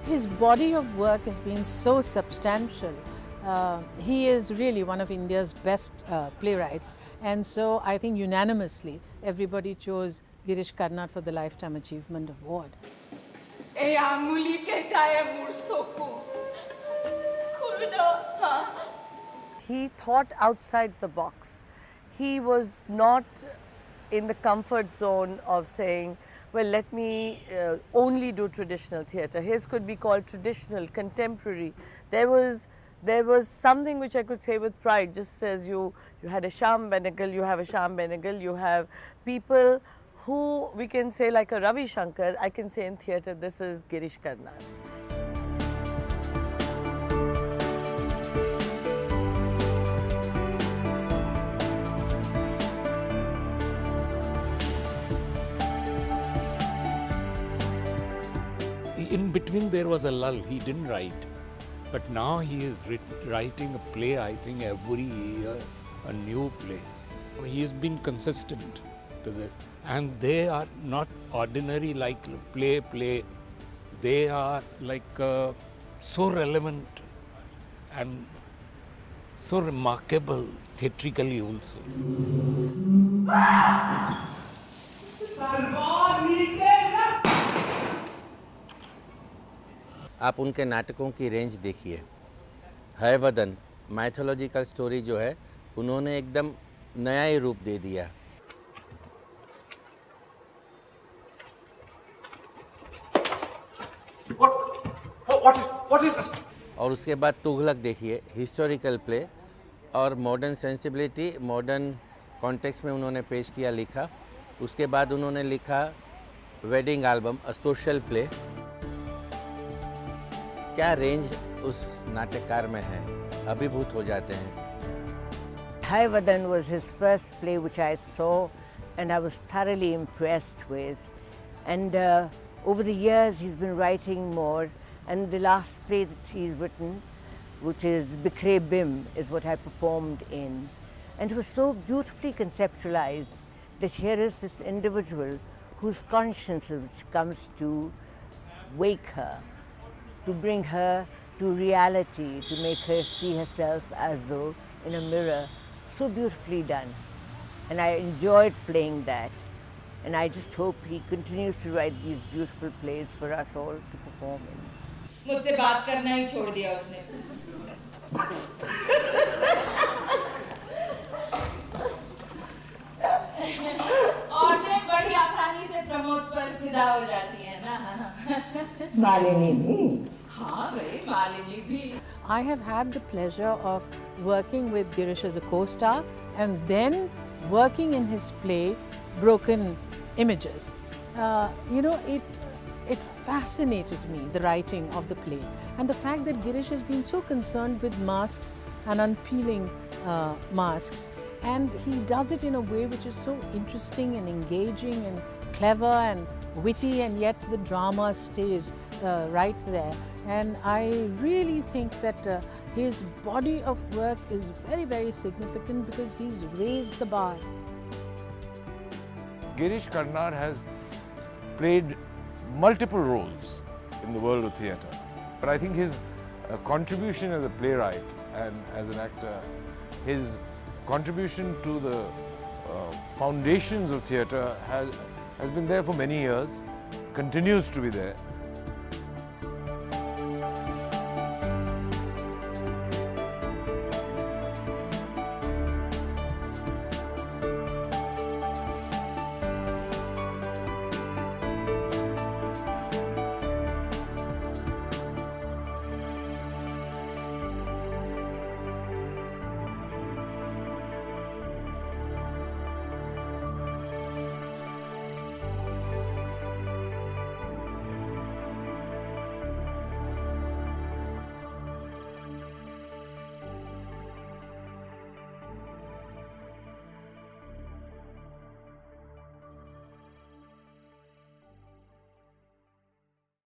his body of work has been so substantial. He is really one of India's best playwrights, and so I think unanimously everybody chose Girish Karnad for the Lifetime Achievement Award. He thought outside the box. He was not in the comfort zone of saying, well, let me only do traditional theatre. His could be called traditional, contemporary. There was something which I could say with pride, just as you had a Shyam Benegal, you have a Shyam Benegal, you have people who we can say like a Ravi Shankar, I can say in theatre, this is Girish Karnad. In between there was a lull, he didn't write. But now he is writing a play, I think every year, a new play. He has been consistent to this. And they are not ordinary like play. They are like so relevant and so remarkable theatrically also. आप उनके नाटकों की range देखिए। है वदन mythological story जो है उन्होंने एकदम नया ही रूप दे दिया। What is this? और उसके बाद तुगलक देखिए, हिस्टोरिकल प्ले और मॉडर्न सेंसिबिलिटी, मॉडर्न कॉन्टेक्स्ट में उन्होंने पेश किया, लिखा। उसके बाद उन्होंने लिखा wedding album, a social play. क्या रेंज उस नाटककार में है, अभिभूत हो जाते हैं। Hayavadan was his first play which I saw and I was thoroughly impressed with. And over the years he's been writing more, and the last play that he's written, which is Bikhre Bim, is what I performed in. And it was so beautifully conceptualized that here is this individual whose conscience comes to wake her, to bring her to reality, to make her see herself as though in a mirror. So beautifully done. And I enjoyed playing that. And I just hope he continues to write these beautiful plays for us all to perform in. मुझसे बात करना ही छोड़ दिया उसने। औरतें बड़ी आसानी से प्रमोद पर फिदा हो जाती हैं ना। Malini bhi. हाँ भाई, मालिनी भी। I have had the pleasure of working with Girish as a co-star and then working in his play Broken Images. It fascinated me, the writing of the play, and the fact that Girish has been so concerned with masks and unpeeling masks, and he does it in a way which is so interesting and engaging and clever and witty, and yet the drama stays right there. And I really think that his body of work is very, very significant because he's raised the bar. Girish Karnad has played multiple roles in the world of theatre. But I think his contribution as a playwright and as an actor, his contribution to the foundations of theatre has been there for many years, continues to be there.